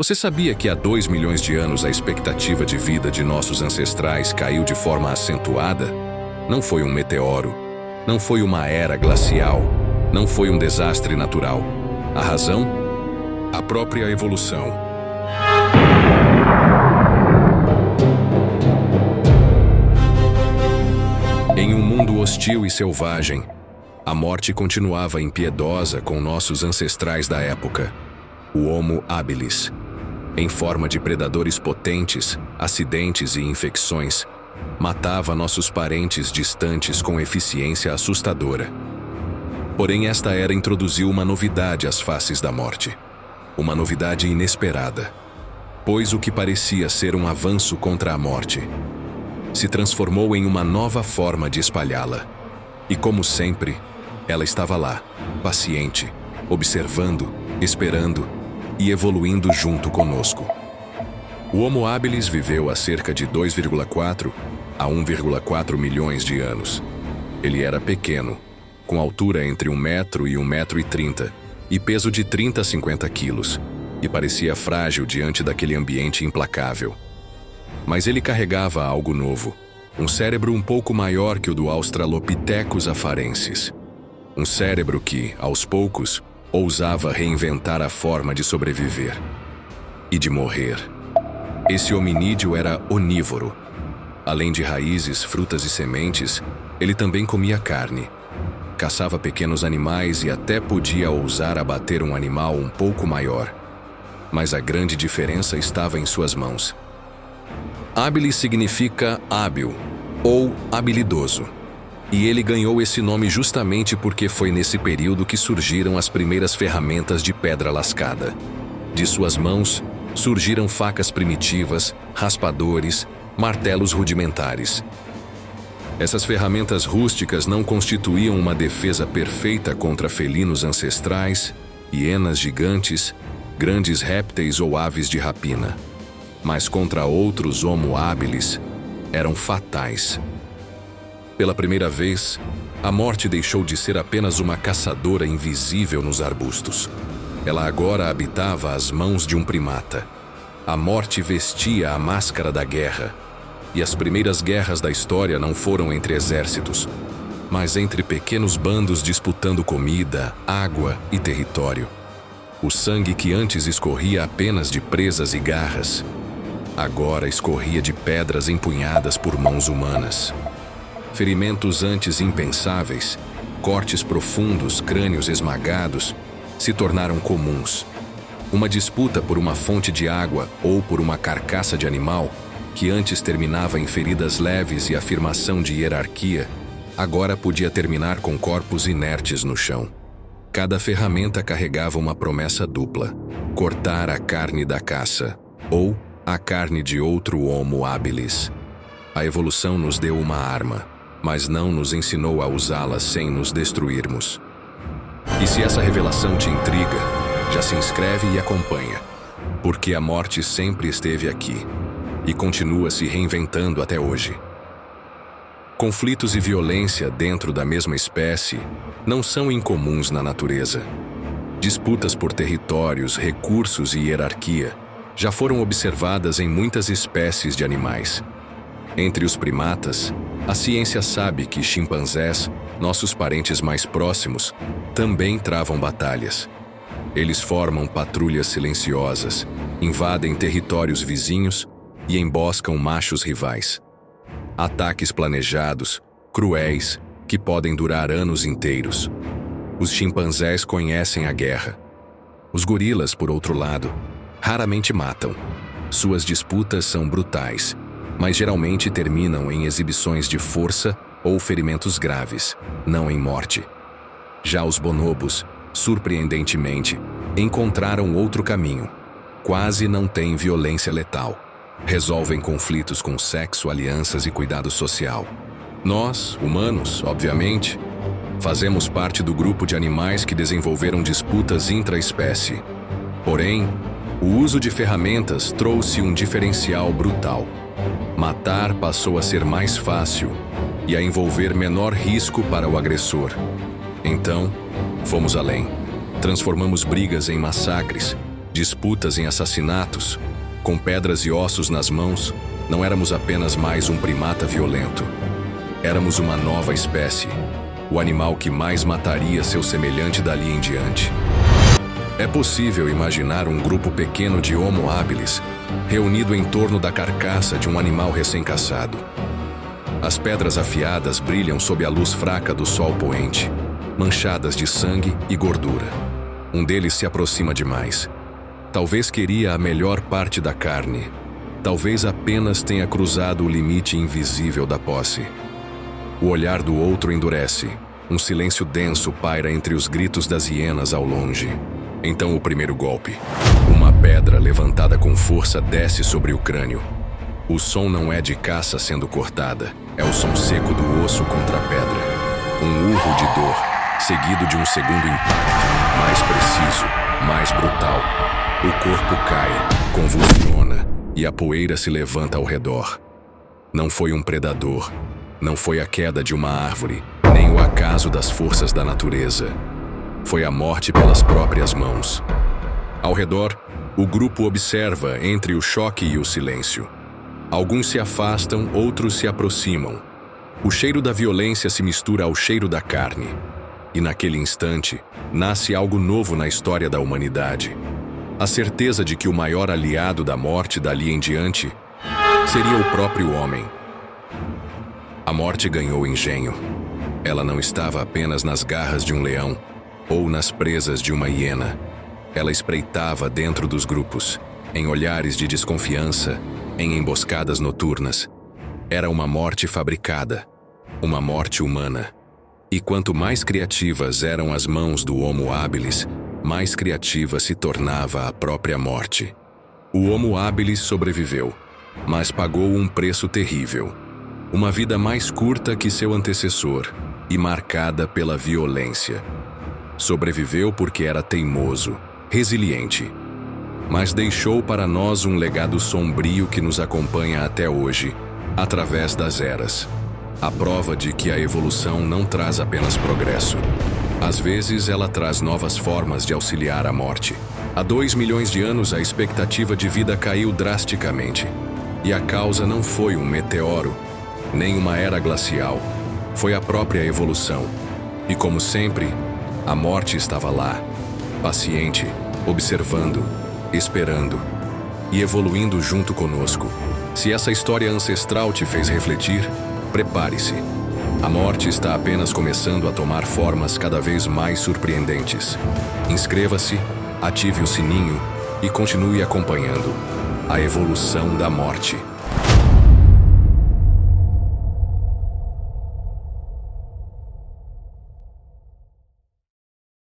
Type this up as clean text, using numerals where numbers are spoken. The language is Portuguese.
Você sabia que há 2 milhões de anos a expectativa de vida de nossos ancestrais caiu de forma acentuada? Não foi um meteoro, não foi uma era glacial, não foi um desastre natural. A razão? A própria evolução. Em um mundo hostil e selvagem, a morte continuava impiedosa com nossos ancestrais da época, o Homo habilis. Em forma de predadores potentes, acidentes e infecções, matava nossos parentes distantes com eficiência assustadora. Porém, esta era introduziu uma novidade às faces da morte. Uma novidade inesperada, pois o que parecia ser um avanço contra a morte se transformou em uma nova forma de espalhá-la. E como sempre, ela estava lá, paciente, observando, esperando e evoluindo junto conosco. O Homo habilis viveu há cerca de 2,4 a 1,4 milhões de anos. Ele era pequeno, com altura entre 1 metro e 1,30 m e peso de 30 a 50 quilos, e parecia frágil diante daquele ambiente implacável. Mas ele carregava algo novo, um cérebro um pouco maior que o do Australopithecus afarensis. Um cérebro que, aos poucos, ousava reinventar a forma de sobreviver e de morrer. Esse hominídeo era onívoro. Além de raízes, frutas e sementes, ele também comia carne. Caçava pequenos animais e até podia ousar abater um animal um pouco maior. Mas a grande diferença estava em suas mãos. Habilis significa hábil ou habilidoso. E ele ganhou esse nome justamente porque foi nesse período que surgiram as primeiras ferramentas de pedra lascada. De suas mãos, surgiram facas primitivas, raspadores, martelos rudimentares. Essas ferramentas rústicas não constituíam uma defesa perfeita contra felinos ancestrais, hienas gigantes, grandes répteis ou aves de rapina. Mas contra outros Homo habilis, eram fatais. Pela primeira vez, a morte deixou de ser apenas uma caçadora invisível nos arbustos. Ela agora habitava as mãos de um primata. A morte vestia a máscara da guerra. E as primeiras guerras da história não foram entre exércitos, mas entre pequenos bandos disputando comida, água e território. O sangue que antes escorria apenas de presas e garras, agora escorria de pedras empunhadas por mãos humanas. Ferimentos antes impensáveis, cortes profundos, crânios esmagados, se tornaram comuns. Uma disputa por uma fonte de água ou por uma carcaça de animal, que antes terminava em feridas leves e afirmação de hierarquia, agora podia terminar com corpos inertes no chão. Cada ferramenta carregava uma promessa dupla: cortar a carne da caça, ou a carne de outro Homo habilis. A evolução nos deu uma arma, mas não nos ensinou a usá-la sem nos destruirmos. E se essa revelação te intriga, já se inscreve e acompanha, porque a morte sempre esteve aqui e continua se reinventando até hoje. Conflitos e violência dentro da mesma espécie não são incomuns na natureza. Disputas por territórios, recursos e hierarquia já foram observadas em muitas espécies de animais. Entre os primatas, a ciência sabe que chimpanzés, nossos parentes mais próximos, também travam batalhas. Eles formam patrulhas silenciosas, invadem territórios vizinhos e emboscam machos rivais. Ataques planejados, cruéis, que podem durar anos inteiros. Os chimpanzés conhecem a guerra. Os gorilas, por outro lado, raramente matam. Suas disputas são brutais, mas geralmente terminam em exibições de força ou ferimentos graves, não em morte. Já os bonobos, surpreendentemente, encontraram outro caminho. Quase não têm violência letal. Resolvem conflitos com sexo, alianças e cuidado social. Nós, humanos, obviamente, fazemos parte do grupo de animais que desenvolveram disputas intraespécie. Porém, o uso de ferramentas trouxe um diferencial brutal. Matar passou a ser mais fácil e a envolver menor risco para o agressor. Então, fomos além. Transformamos brigas em massacres, disputas em assassinatos, com pedras e ossos nas mãos, não éramos apenas mais um primata violento. Éramos uma nova espécie, o animal que mais mataria seu semelhante dali em diante. É possível imaginar um grupo pequeno de Homo habilis reunido em torno da carcaça de um animal recém-caçado. As pedras afiadas brilham sob a luz fraca do sol poente, manchadas de sangue e gordura. Um deles se aproxima demais. Talvez queria a melhor parte da carne. Talvez apenas tenha cruzado o limite invisível da posse. O olhar do outro endurece. Um silêncio denso paira entre os gritos das hienas ao longe. Então o primeiro golpe. Uma pedra levantada com força desce sobre o crânio. O som não é de caça sendo cortada. É o som seco do osso contra a pedra. Um urro de dor, seguido de um segundo impacto. Mais preciso, mais brutal. O corpo cai, convulsiona, e a poeira se levanta ao redor. Não foi um predador. Não foi a queda de uma árvore, nem o acaso das forças da natureza. Foi a morte pelas próprias mãos. Ao redor, o grupo observa entre o choque e o silêncio. Alguns se afastam, outros se aproximam. O cheiro da violência se mistura ao cheiro da carne. E naquele instante, nasce algo novo na história da humanidade. A certeza de que o maior aliado da morte dali em diante seria o próprio homem. A morte ganhou engenho. Ela não estava apenas nas garras de um leão ou nas presas de uma hiena. Ela espreitava dentro dos grupos, em olhares de desconfiança, em emboscadas noturnas. Era uma morte fabricada, uma morte humana. E quanto mais criativas eram as mãos do Homo habilis, mais criativa se tornava a própria morte. O Homo habilis sobreviveu, mas pagou um preço terrível. Uma vida mais curta que seu antecessor e marcada pela violência. Sobreviveu porque era teimoso, resiliente, mas deixou para nós um legado sombrio que nos acompanha até hoje, através das eras. A prova de que a evolução não traz apenas progresso. Às vezes, ela traz novas formas de auxiliar a morte. Há 2 milhões de anos, a expectativa de vida caiu drasticamente. E a causa não foi um meteoro, nem uma era glacial. Foi a própria evolução. E como sempre, a morte estava lá, paciente, observando, esperando e evoluindo junto conosco. Se essa história ancestral te fez refletir, prepare-se. A morte está apenas começando a tomar formas cada vez mais surpreendentes. Inscreva-se, ative o sininho e continue acompanhando a evolução da morte.